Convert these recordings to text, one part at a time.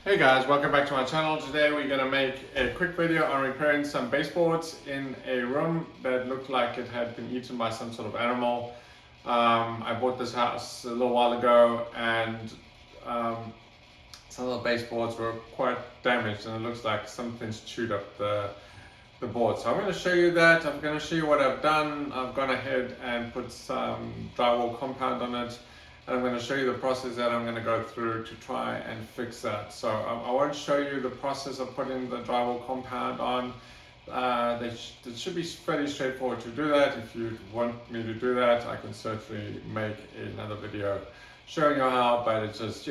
Hey guys, welcome back to my channel. Today we're going to make a quick video on repairing some baseboards in a room that looked like it had been eaten by some sort of animal. I bought this house a little while ago and some of the baseboards were quite damaged and it looks like something's chewed up the board. So I'm going to show you that. I'm going to show you what I've done. I've gone ahead and put some drywall compound on it. And I'm going to show you the process that I'm going to go through to try and fix that. So I won't show you the process of putting the drywall compound on. It should be fairly straightforward to do that. If you want me to do that, I can certainly make another video showing you how, but it's just,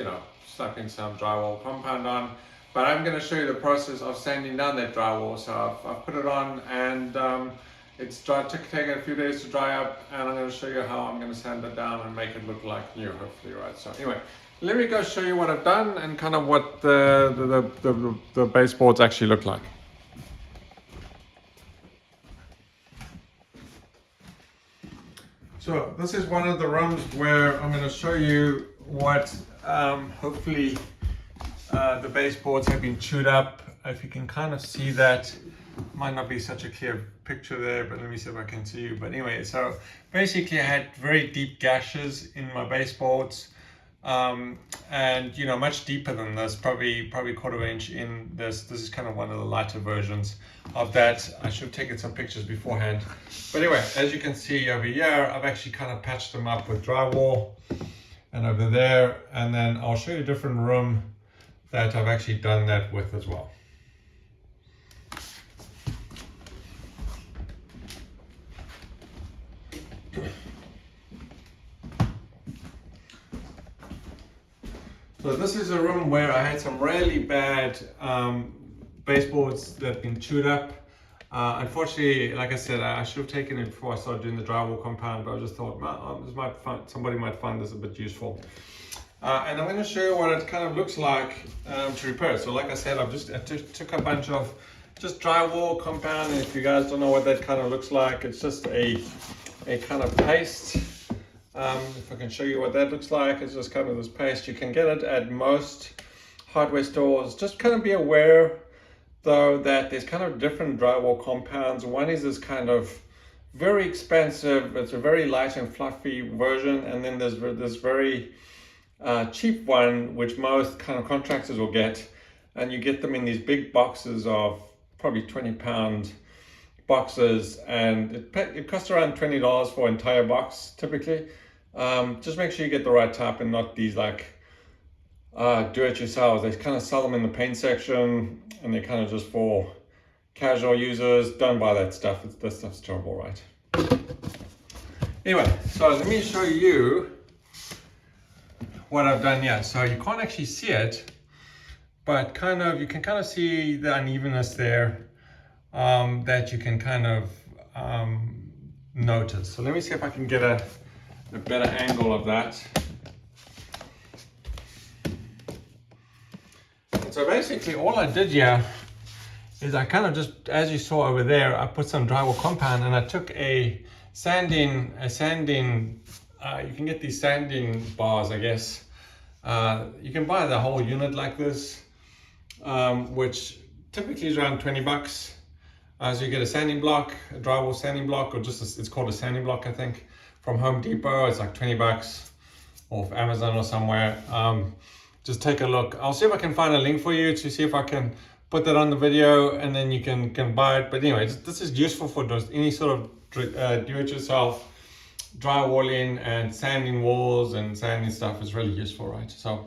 slapping some drywall compound on. But I'm going to show you the process of sanding down that drywall. So I've put it on and it's taken a few days to dry up, and I'm going to show you how I'm going to sand it down and make it look like new, hopefully, right? So anyway, let me go show you what I've done and kind of what the baseboards actually look like. So this is one of the rooms where I'm going to show you what hopefully the baseboards have been chewed up. If you can kind of see that, might not be such a clear picture there, but let me see if I can see you. But anyway, so basically I had very deep gashes in my baseboards, and much deeper than this, probably quarter inch in this. This is kind of one of the lighter versions of that. I should have taken some pictures beforehand. But anyway, as you can see over here, I've actually kind of patched them up with drywall, and over there, and then I'll show you a different room that I've actually done that with as well. So this is a room where I had some really bad baseboards that have been chewed up. Unfortunately, like I said, I should have taken it before I started doing the drywall compound, but I just thought, somebody might find this a bit useful. And I'm going to show you what it kind of looks like to repair it. So like I said, I took a bunch of just drywall compound, and if you guys don't know what that kind of looks like, it's just a kind of paste. If I can show you what that looks like, it's just kind of this paste. You can get it at most hardware stores. Just kind of be aware though that there's kind of different drywall compounds. One is this kind of very expensive, it's a very light and fluffy version, and then there's this very cheap one which most kind of contractors will get, and you get them in these big boxes of probably 20-pound boxes, and it costs around $20 for an entire box typically. Just make sure you get the right type and not these like do-it-yourselves. They kind of sell them in the paint section and they're kind of just for casual users. Don't buy that stuff. That stuff's terrible, right? Anyway, so let me show you what I've done here. So you can't actually see it, but you can kind of see the unevenness there that you can kind of notice. So let me see if I can get a better angle of that. And so basically all I did here is I kind of just, as you saw over there, I put some drywall compound and I took a sanding, you can get these sanding bars, I guess. You can buy the whole unit like this, which typically is around 20 bucks. So you get a sanding block, a drywall sanding block, or it's called a sanding block, I think, from Home Depot. It's like 20 bucks, or Amazon or somewhere. Just take a look. I'll see if I can find a link for you to see if I can put that on the video, and then you can buy it. But anyway, this is useful for any sort of do-it-yourself drywalling and sanding walls and sanding stuff. Is really useful, right? So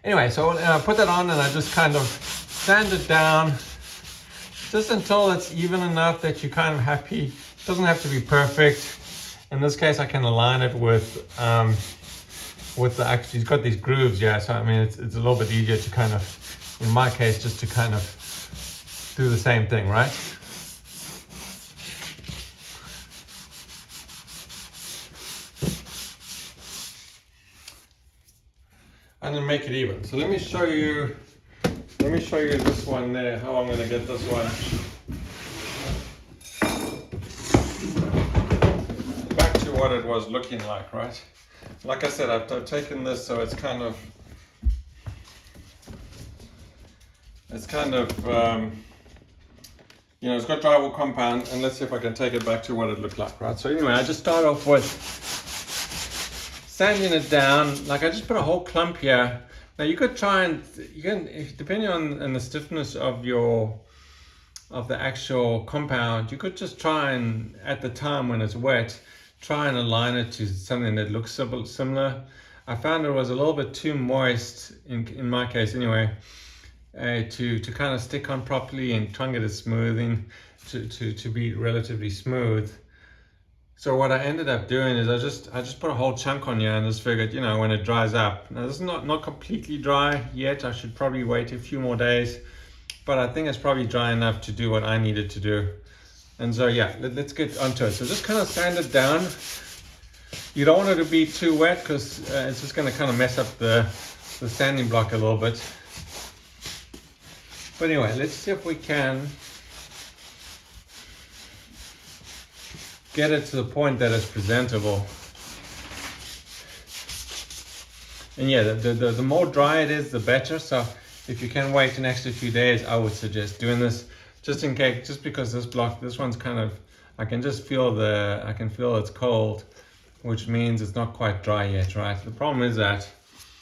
anyway, so I put that on and I just kind of sand it down just until it's even enough that you're kind of happy. It doesn't have to be perfect. In this case, I can align it with actually, it's got these grooves, yeah. So I mean, it's a little bit easier to kind of, in my case, just to kind of do the same thing, right? And then make it even. So let me show you this one there, how I'm going to get this one. Back to what it was looking like, right? Like I said, I've taken this so it's kind of It's kind of, you know, it's got drywall compound, and let's see if I can take it back to what it looked like, right? So anyway, I just start off with sanding it down. Like I just put a whole clump here. Now you could try and, you can, depending on the stiffness of the actual compound, you could just try and, at the time when it's wet, try and align it to something that looks similar. I found it was a little bit too moist, in my case anyway, to kind of stick on properly and try and get it smoothing to be relatively smooth. So what I ended up doing is I just put a whole chunk on here and just figured, you know, when it dries up. Now this is not completely dry yet. I should probably wait a few more days, but I think it's probably dry enough to do what I needed to do. And so yeah, let's get onto it. So just kind of sand it down. You don't want it to be too wet because it's just going to kind of mess up the sanding block a little bit. But anyway, let's see if we can get it to the point that it's presentable. And yeah, the more dry it is, the better. So if you can wait an extra few days, I would suggest doing this just in case, just because this one's kind of, I can feel it's cold, which means it's not quite dry yet, right? The problem is that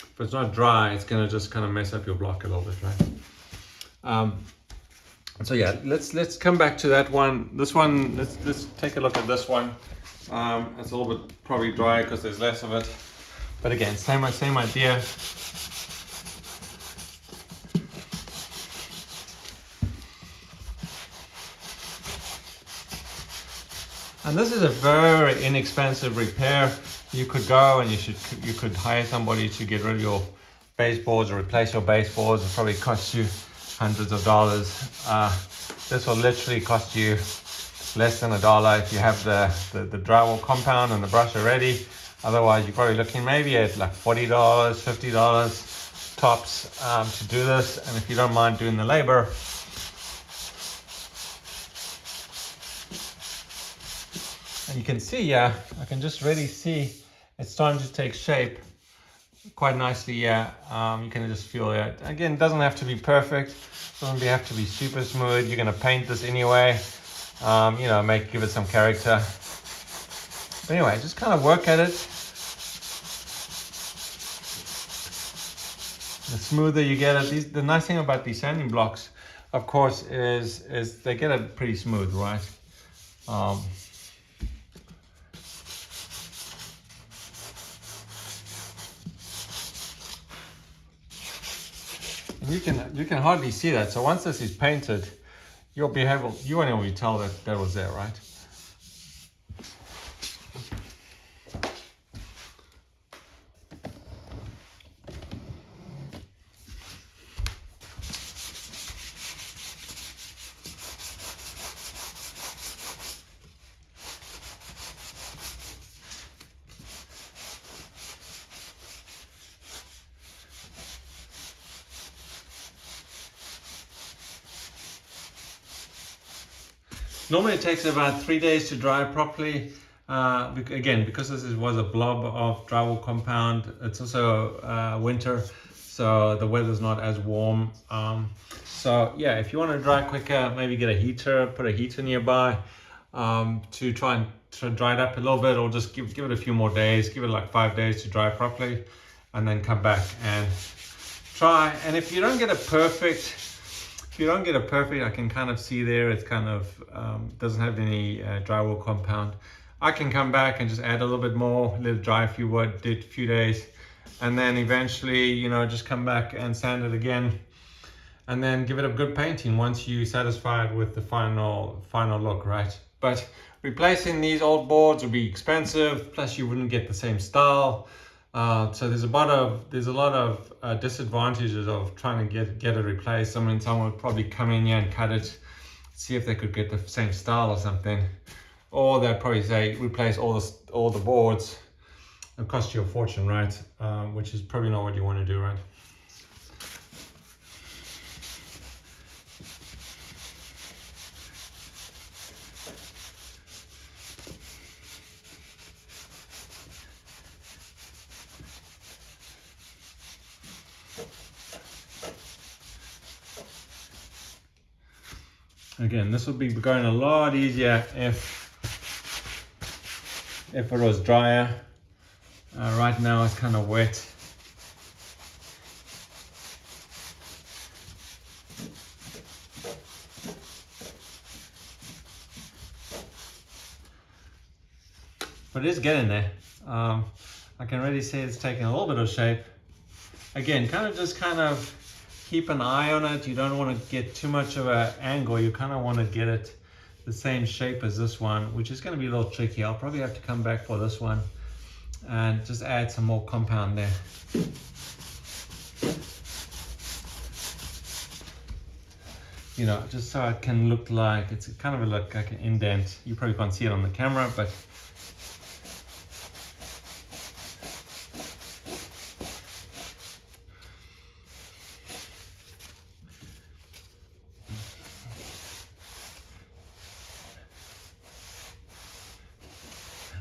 if it's not dry, it's gonna just kind of mess up your block a little bit, right? So yeah, let's come back to that one. This one, let's take a look at this one. It's a little bit probably dry because there's less of it, but again, same idea. And this is a very inexpensive repair. You could go and you could hire somebody to get rid of your baseboards or replace your baseboards. It probably costs you hundreds of dollars. This will literally cost you less than $1 if you have the drywall compound and the brush already. Otherwise, you're probably looking maybe at like $40, $50 tops to do this. And if you don't mind doing the labor, and you can see, yeah, I can just really see it's starting to take shape quite nicely. Yeah, you can just feel it. Again, it doesn't have to be perfect. Doesn't have to be super smooth. You're gonna paint this anyway. You know, give it some character. But anyway, just kind of work at it. The smoother you get it, the nice thing about these sanding blocks, of course, is they get it pretty smooth, right? You can hardly see that. So once this is painted, you won't even tell that was there, right? Normally it takes about 3 days to dry properly. Again, because this was a blob of drywall compound, it's also winter, so the weather's not as warm. So yeah, if you want to dry quicker, maybe get a heater, put a heater nearby to try and dry it up a little bit, or just give it a few more days, give it like 5 days to dry properly, and then come back and try. And if you don't get it perfect, I can kind of see there, it's kind of doesn't have any drywall compound. I can come back and just add a little bit more, let it dry a few days, and then eventually, you know, just come back and sand it again, and then give it a good painting once you're satisfied with the final look, right? But replacing these old boards would be expensive, plus you wouldn't get the same style. So there's a lot of disadvantages of trying to get it replaced. I mean, someone would probably come in here and cut it, see if they could get the same style or something, or they'd probably say replace all the boards. It'll cost you a fortune, right? Which is probably not what you want to do, right? Again, this would be going a lot easier if it was drier. Right now it's kind of wet. But it is getting there. I can already see it's taking a little bit of shape. Again, kind of keep an eye on it. You don't want to get too much of an angle. You kind of want to get it the same shape as this one, which is going to be a little tricky. I'll probably have to come back for this one and just add some more compound there. You know, just so it can look like, it's kind of look like an indent. You probably can't see it on the camera, but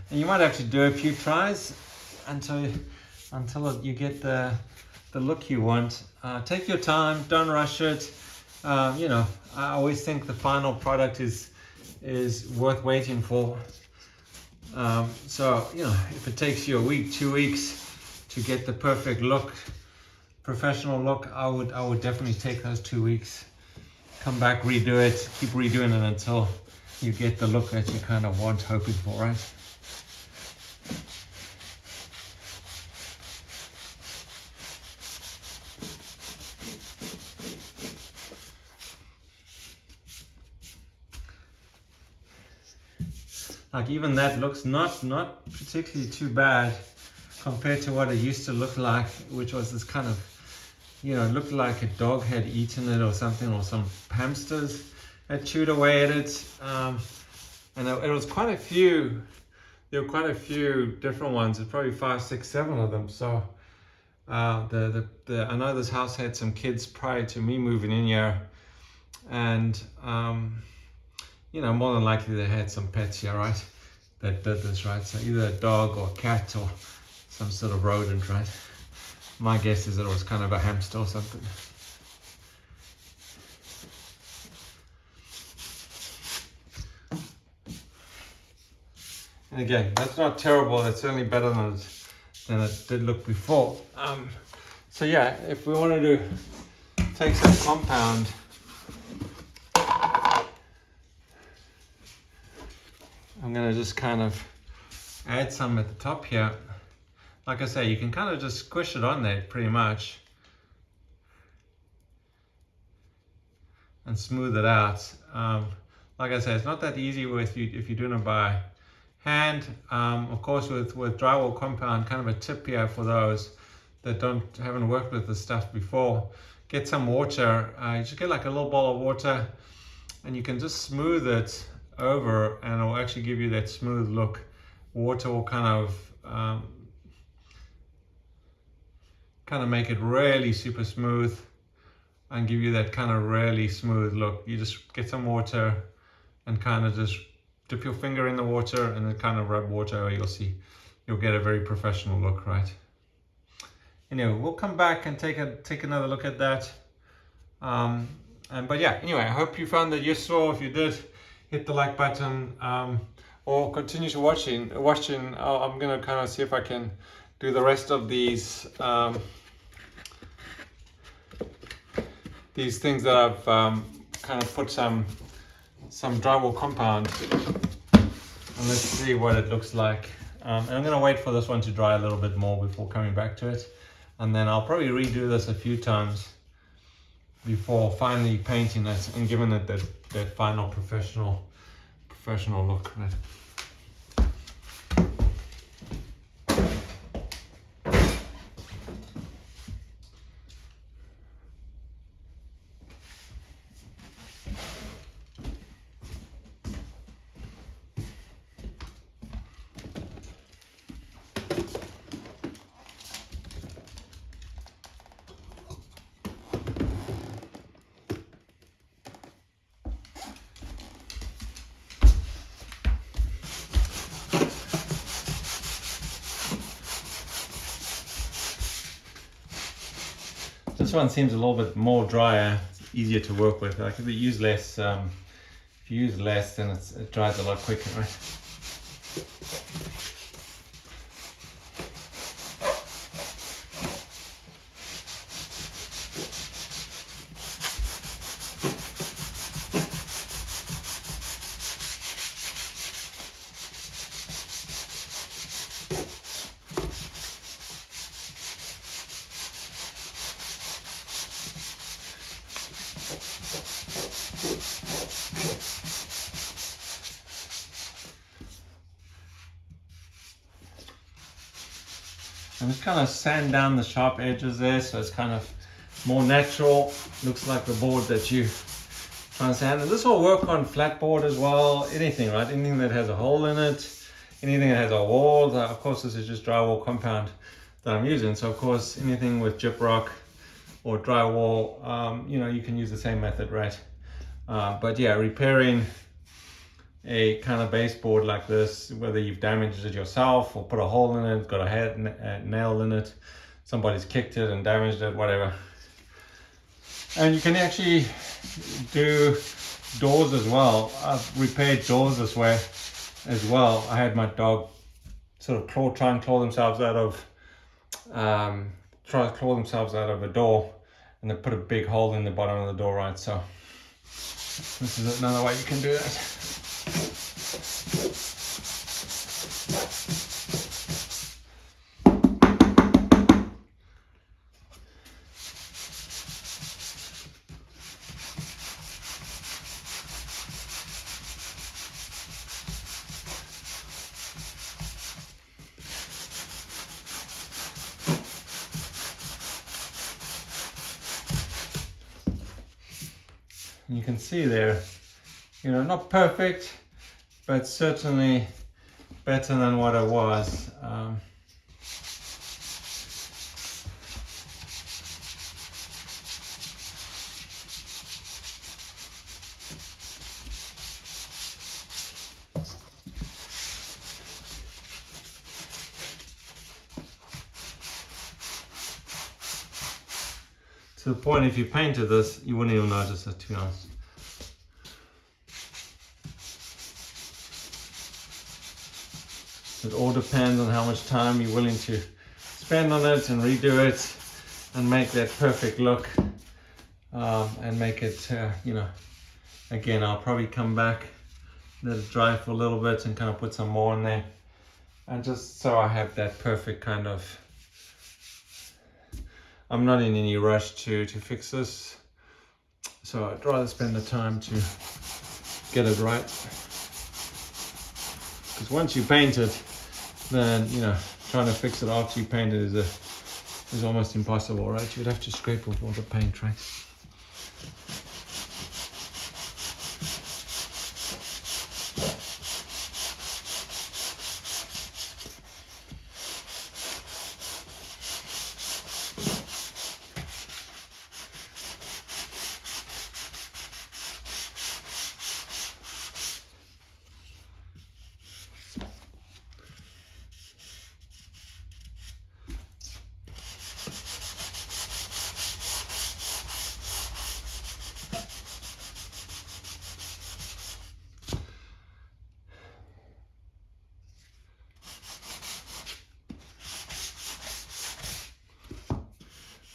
and you might have to do a few tries until you get the look you want. Take your time, don't rush it. You know, I always think the final product is worth waiting for. So, you know, if it takes you a week, 2 weeks to get the perfect look, professional look, I would definitely take those 2 weeks. Come back, redo it, keep redoing it until you get the look that you kind of want, hoping for, right? Like even that looks not particularly too bad compared to what it used to look like, which was this kind of, you know, it looked like a dog had eaten it or something, or some hamsters had chewed away at it. And it was quite a few, there were quite a few different ones. There's probably 5, 6, 7 of them. So I know this house had some kids prior to me moving in here, and you know, more than likely they had some pets here, right, that did this, right? So either a dog or a cat or some sort of rodent, right? My guess is that it was kind of a hamster or something. And again, that's not terrible. That's certainly better than it did look before. So yeah, if we wanted to take some compound, I'm going to just kind of add some at the top here. Like I say, you can kind of just squish it on there pretty much and smooth it out. Like I say, it's not that easy if you're doing it by hand. Of course, with drywall compound, kind of a tip here for those that haven't worked with this stuff before. Get some water. You just get like a little bowl of water, and you can just smooth it over, and it'll actually give you that smooth look. Water will kind of make it really super smooth and give you that kind of really smooth look. You just get some water and kind of just dip your finger in the water and then kind of rub water over. You'll get a very professional look, right? Anyway, we'll come back and take another look at that. But yeah, anyway, I hope you found that useful. If you did, hit the like button, or continue to watching. I'm gonna kind of see if I can do the rest of these things that I've kind of put some drywall compound, and let's see what it looks like. And I'm gonna wait for this one to dry a little bit more before coming back to it, and then I'll probably redo this a few times before finally painting it and giving it that final professional look. Right? This one seems a little bit more drier, it's easier to work with. I could use less if you use less, then it dries a lot quicker, right? I'm just kind of sand down the sharp edges there, so it's kind of more natural. Looks like the board that you try and sand. And this will work on flat board as well. Anything, right? Anything that has a hole in it, anything that has a wall. Of course, this is just drywall compound that I'm using. So of course, anything with gyprock or drywall, you know, you can use the same method, right? But yeah, repairing a kind of baseboard like this, whether you've damaged it yourself or put a hole in it, got a nail in it, somebody's kicked it and damaged it, whatever. And you can actually do doors as well. I've repaired doors this way as well. I had my dog sort of try and claw themselves out of a door, and they put a big hole in the bottom of the door, right? So this is another way you can do that. You can see there, you know, not perfect, but certainly better than what it was. To the point, if you painted this, you wouldn't even notice it, to be honest. It all depends on how much time you're willing to spend on it and redo it and make that perfect look, and make it, you know, again, I'll probably come back, let it dry for a little bit and kind of put some more in there, and just so I have that perfect kind of, I'm not in any rush to fix this, so I'd rather spend the time to get it right. Because once you paint it, then, you know, trying to fix it after you paint it is almost impossible, right? You'd have to scrape off all the paint, right?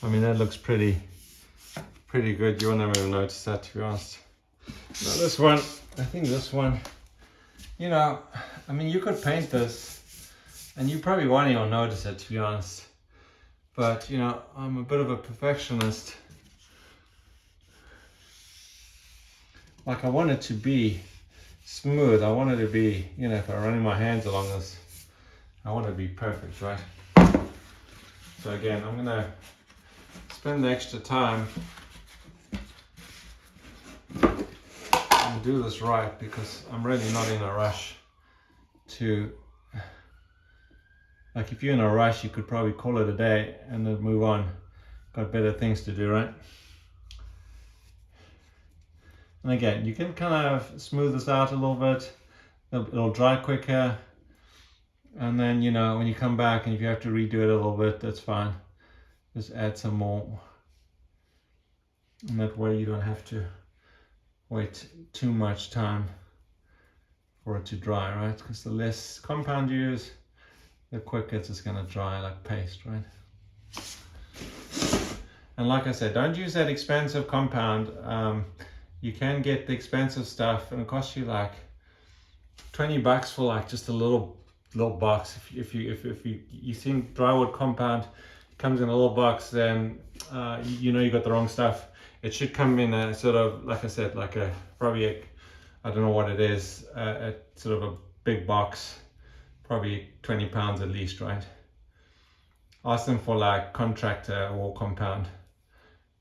I mean, that looks pretty good. You won't even notice that, to be honest. Now this one, I think this one, you know, I mean, you could paint this and you probably won't even notice it, to be honest. But, you know, I'm a bit of a perfectionist. Like, I want it to be smooth. I want it to be, you know, if I'm running my hands along this, I want it to be perfect, right? So again, I'm gonna spend the extra time and do this right, because I'm really not in a rush to, like, if you're in a rush, you could probably call it a day and then move on. Got better things to do, right? And again, you can kind of smooth this out a little bit. It'll dry quicker. And then, you know, when you come back and if you have to redo it a little bit, that's fine. Just add some more. And that way you don't have to wait too much time for it to dry, right? Because the less compound you use, the quicker it's just gonna dry like paste, right? And like I said, don't use that expensive compound. You can get the expensive stuff and it costs you like 20 bucks for like just a little box. If you think drywall compound comes in a little box, then you know you got the wrong stuff. It should come in a sort of, like I said, like a probably a, I don't know what it is, a sort of a big box, probably 20 pounds at least, right? Ask them for like contractor or compound,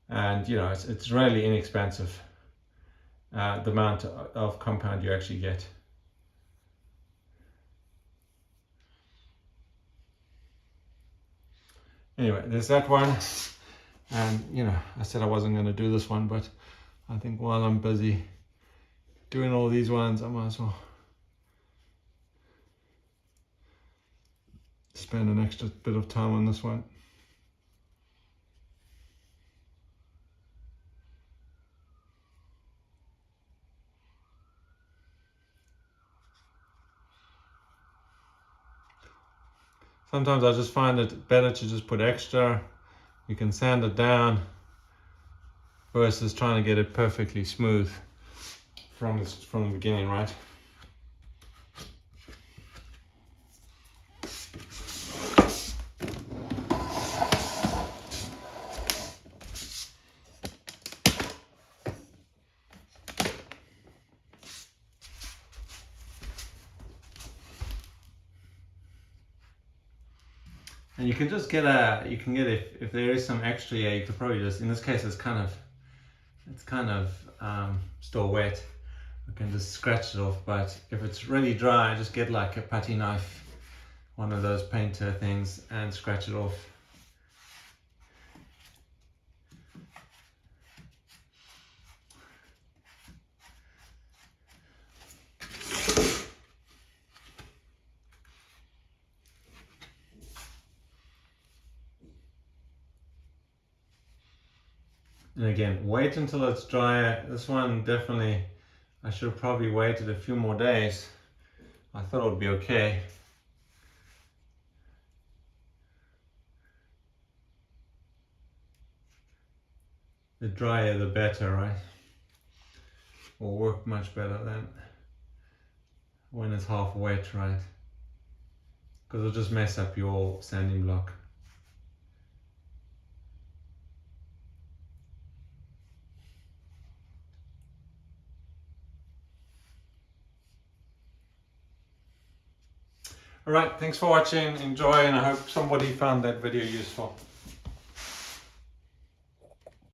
and you know it's really inexpensive, the amount of compound you actually get. Anyway, there's that one, and you know I said I wasn't going to do this one, but I think while I'm busy doing all these ones, I might as well spend an extra bit of time on this one. Sometimes I just find it better to just put extra. You can sand it down versus trying to get it perfectly smooth from the beginning, right? And you can just get if there is some extra, yeah, you could probably just, in this case it's kind of still wet. I can just scratch it off, but if it's really dry, just get like a putty knife, one of those painter things, and scratch it off. And again, wait until it's dry. This one definitely, I should have probably waited a few more days. I thought it would be okay. The drier the better, right? Will work much better than when it's half wet, right? Because it'll just mess up your sanding block. Alright, thanks for watching, enjoy, and I hope somebody found that video useful.